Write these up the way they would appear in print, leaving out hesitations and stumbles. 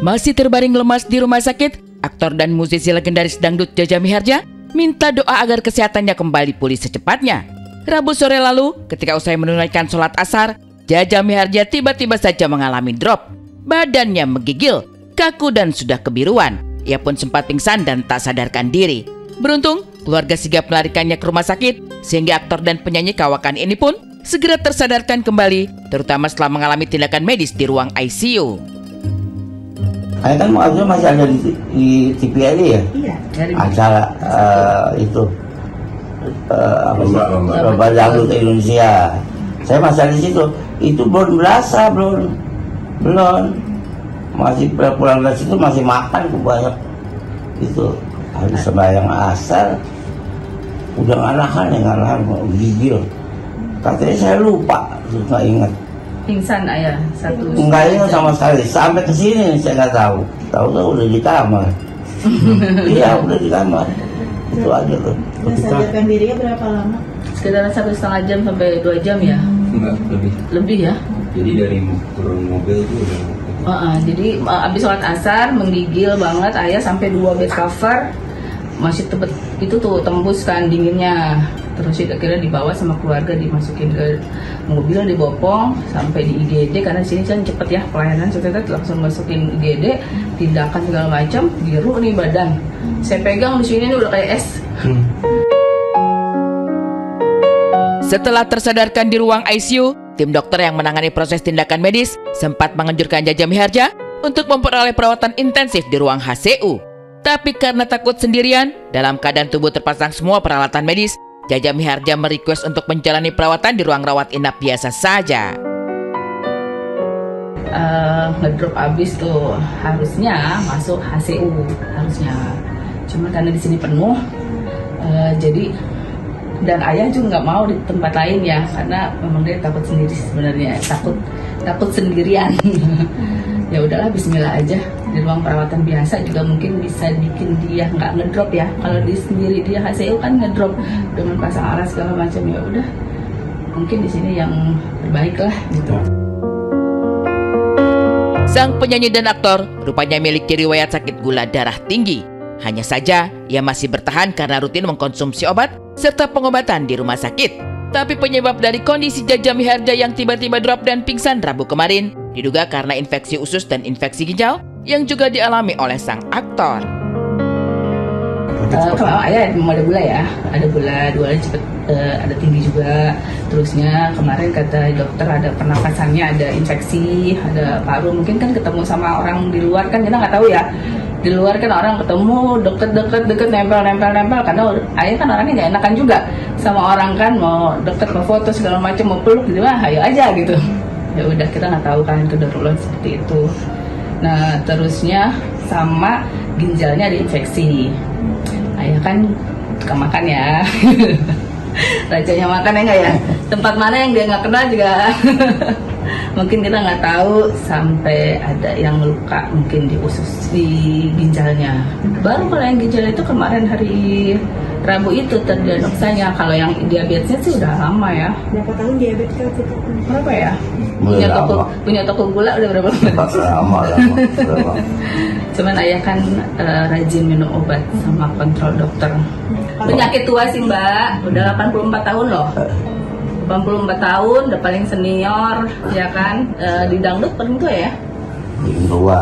Masih terbaring lemas di rumah sakit, aktor dan musisi legendaris dangdut Jaja Mihardja minta doa agar kesehatannya kembali pulih secepatnya. Rabu sore lalu, ketika usai menunaikan sholat asar, Jaja Mihardja tiba-tiba saja mengalami drop. Badannya menggigil, kaku dan sudah kebiruan. Ia pun sempat pingsan dan tak sadarkan diri. Beruntung, keluarga sigap melarikannya ke rumah sakit, sehingga aktor dan penyanyi kawakan ini pun segera tersadarkan kembali, terutama setelah mengalami tindakan medis di ruang ICU. Saya kan masih ada di TV aja ya? Iya. Acara itu lomba dangdut Indonesia. Saya masih ada di situ. Itu belum berasa, belum. Masih pulang dari situ masih makan banyak. Itu habis sembahyang asar, udah ngalahan gigil. Katanya saya lupa, nggak ingat. Pingsan ayah satu. Enggak ingat sama sekali. Sampai ke sini saya nggak tahu. Tahu udah di kamar. Iya udah di kamar. Itu aja tuh. Sadarkan dirinya berapa lama? Sekitar 1,5 jam sampai 2 jam ya? Enggak, lebih. Lebih ya? Jadi dari turun mobil itu udah. Jadi abis sholat asar menggigil banget ayah sampai 2 bed cover masih tebet itu tuh tembus kan dinginnya. Terus akhirnya dibawa sama keluarga, dimasukin ke mobil, dibopong sampai di IGD karena di sini kan cepet ya pelayanan. Kita langsung masukin IGD, tindakan segala macam, biru nih badan. Saya pegang di sini udah kayak es. Setelah tersadarkan di ruang ICU, tim dokter yang menangani proses tindakan medis sempat menganjurkan Jaja Mihardja untuk memperoleh perawatan intensif di ruang HCU. Tapi karena takut sendirian, dalam keadaan tubuh terpasang semua peralatan medis, Jaja Mihardja merequest untuk menjalani perawatan di ruang rawat inap biasa saja. Ngedrop abis tuh harusnya masuk HCU harusnya, cuma karena di sini penuh, jadi dan ayah juga nggak mau di tempat lain ya, karena memang dia takut sendiri sebenarnya, takut sendirian. Ya udahlah, bismillah aja di ruang perawatan biasa juga mungkin bisa bikin dia nggak ngedrop ya. Kalau di sendiri dia HCU kan ngedrop dengan pasang alas segala macam, ya udah mungkin di sini yang terbaik lah gitu. Sang penyanyi dan aktor rupanya memiliki riwayat sakit gula darah tinggi. Hanya saja ia masih bertahan karena rutin mengkonsumsi obat serta pengobatan di rumah sakit. Tapi penyebab dari kondisi Jaja Mihardja yang tiba-tiba drop dan pingsan Rabu kemarin diduga karena infeksi usus dan infeksi ginjal yang juga dialami oleh sang aktor. Kalau ayah ada gula ya, ada gula cepet, ada tinggi juga. Terusnya kemarin kata dokter ada pernapasannya, ada infeksi, ada paru. Mungkin kan ketemu sama orang di luar kan kita nggak tahu ya. Di luar kan orang ketemu deket nempel karena ayah kan orangnya nggak enakan juga sama orang kan, mau deket, mau foto segala macam, mau peluk gitu, ayo aja gitu. Ya udah, kita nggak tahu kan kedarurat seperti itu. Nah terusnya sama ginjalnya ada infeksi. Ayah kan suka makan ya. Rajanya makan ya nggak ya, tempat mana yang dia nggak kenal juga. Mungkin kita nggak tahu sampai ada yang luka mungkin di usus, di ginjalnya. Baru kalau yang ginjal itu kemarin hari Rabu itu terdiagnosanya. Kalau yang diabetesnya sih udah lama ya. Berapa tahun diabetes itu? Berapa ya? Punya toko gula udah berapa lama? Lama. Cuman ayah kan rajin minum obat sama kontrol dokter. Penyakit tua sih Mbak, udah 84 tahun loh. 84 tahun, udah paling senior, ya kan? Di dangdut paling tua ya? Tua.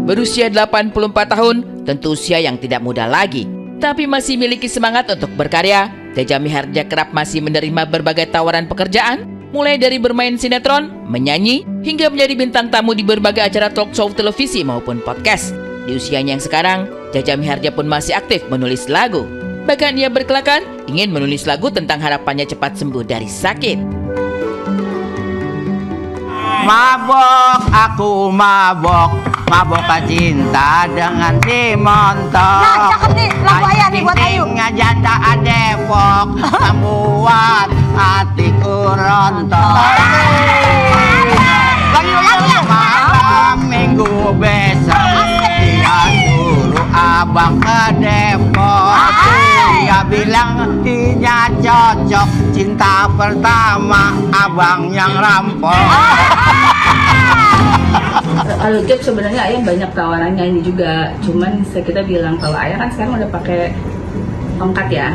Berusia 84 tahun, tentu usia yang tidak muda lagi. Tapi masih memiliki semangat untuk berkarya, Jaja Mihardja kerap masih menerima berbagai tawaran pekerjaan, mulai dari bermain sinetron, menyanyi, hingga menjadi bintang tamu di berbagai acara talk show televisi maupun podcast. Di usianya yang sekarang, Jaja Mihardja pun masih aktif menulis lagu. Bahkan ia berkelakar ingin menulis lagu tentang harapannya cepat sembuh dari sakit. Mabok, aku mabok cinta dengan si montok. Nah, cakep nih lagu ayah nih buat Ayu. Ngajanda Depok, membuat hatiku rontok. Lagi ya? Malam minggu besok dia suruh abang ke Depok. Dia bilang dia cocok, cinta pertama abang yang rampok. Kalau job sebenarnya Ayah banyak tawaran nyanyi juga, cuman kita bilang kalau Ayah kan sekarang udah pakai tongkat ya,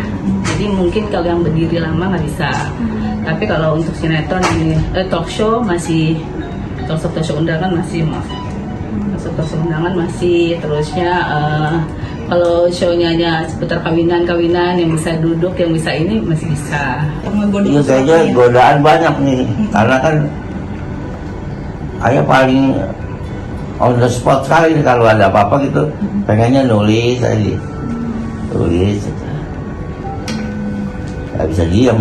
jadi mungkin kalau yang berdiri lama nggak bisa. Tapi kalau untuk sinetron ini talk show masih, talk show undangan masih, talk show undangan masih. Terusnya kalau show-nya seputar kawinan yang bisa duduk, yang bisa ini masih bisa. Iya kayaknya godaan banyak nih, karena kan Ayah paling on the spot sekali nih, kalau ada apa-apa gitu pengennya nulis aja, tulis, nggak bisa diam.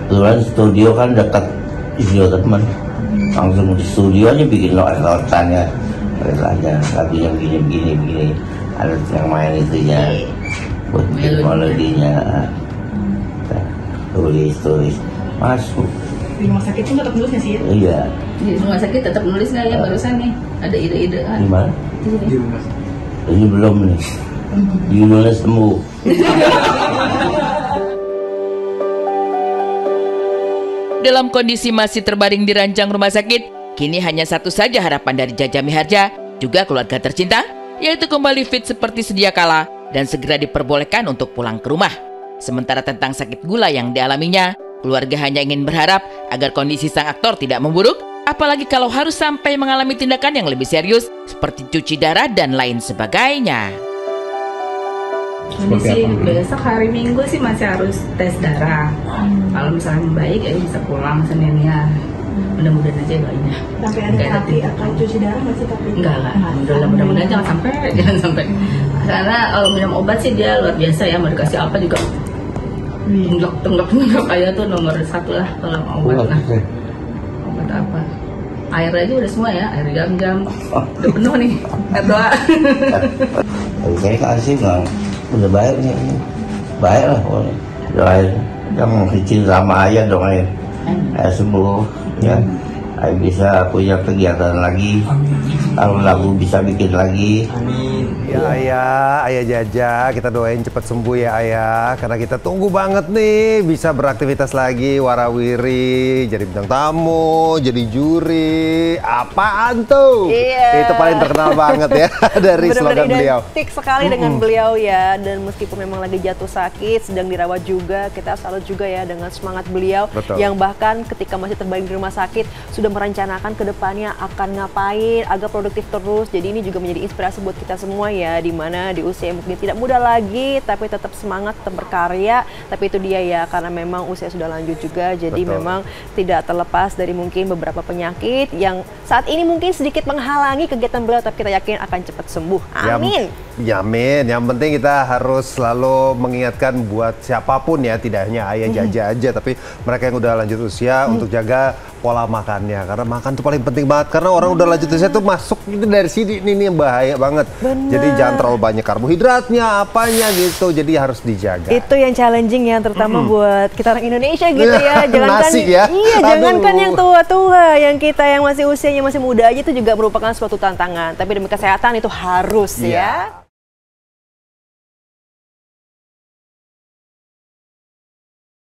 Kebetulan studio kan dekat studio teman, langsung di studio aja bikin notannya, aja lagunya begini, ada yang main itunya, buat bikin melodinya, tulis, masuk. Di rumah sakit pun tetap nulis nggak sih ya? Iya. Di rumah sakit tetap nulis nggak ya? Barusan nih ada ide-ide. Gimana? Di rumah. Ini belum nih. Judulnya sembuh. Dalam kondisi masih terbaring di ranjang rumah sakit, kini hanya satu saja harapan dari Jaja Mihardja, juga keluarga tercinta, yaitu kembali fit seperti sedia kala dan segera diperbolehkan untuk pulang ke rumah. Sementara tentang sakit gula yang dialaminya, keluarga hanya ingin berharap agar kondisi sang aktor tidak memburuk, apalagi kalau harus sampai mengalami tindakan yang lebih serius seperti cuci darah dan lain sebagainya. Kondisi besok hari Minggu sih masih harus tes darah. Kalau misalnya membaik ya bisa pulang Seninnya. Mudah-mudahan aja doanya. Sampai ada terapi atau cuci darah nggak sih tapi? Enggak. Mudah-mudahan jangan sampai. Karena kalau minum obat sih dia luar biasa ya, mau dikasih apa juga. Tunggak Ayah tuh nomor 1 lah kalau obat lah. Obat apa? Air aja udah semua ya, air jam-jam udah penuh nih. Doa. Saya kasih bang, udah baik nih, baik lah pokoknya. Doain, yang izin sama Ayah dong Ayah. Ayah sembuh, ya. Ayah bisa punya kegiatan lagi. Kalau lagu bisa bikin lagi. Ya Ayah Jaja, kita doain cepat sembuh ya Ayah, karena kita tunggu banget nih bisa beraktivitas lagi, warawiri, jadi bintang tamu, jadi juri, apaan tuh? Iya. Itu paling terkenal banget ya dari slogan beliau. Identik sekali dengan beliau ya, dan meskipun memang lagi jatuh sakit, sedang dirawat juga, kita salut juga ya dengan semangat beliau. Betul. Yang bahkan ketika masih terbaring di rumah sakit sudah merencanakan ke depannya akan ngapain agar produktif terus. Jadi ini juga menjadi inspirasi buat kita semua ya, dimana di usia yang mungkin tidak muda lagi tapi tetap semangat, tetap berkarya. Tapi itu dia ya, karena memang usia sudah lanjut juga, jadi Betul. memang tidak terlepas dari mungkin beberapa penyakit yang saat ini mungkin sedikit menghalangi kegiatan beliau, tapi kita yakin akan cepat sembuh. Amin. Amin. Yang penting kita harus selalu mengingatkan buat siapapun ya, tidak hanya Ayah Jaja aja, tapi mereka yang udah lanjut usia untuk jaga pola makannya, karena makan tuh paling penting banget, karena orang udah lanjut usia tuh masuk itu dari sini, ini yang bahaya banget. Bener. Jadi jangan terlalu banyak karbohidratnya, apanya gitu, jadi harus dijaga. Itu yang challenging ya, terutama buat kita orang Indonesia gitu ya. Jangankan Nasi ya. Iya, Aduh. jangankan yang tua-tua, yang kita yang masih usianya masih muda aja itu juga merupakan suatu tantangan. Tapi demi kesehatan itu harus Iya. ya.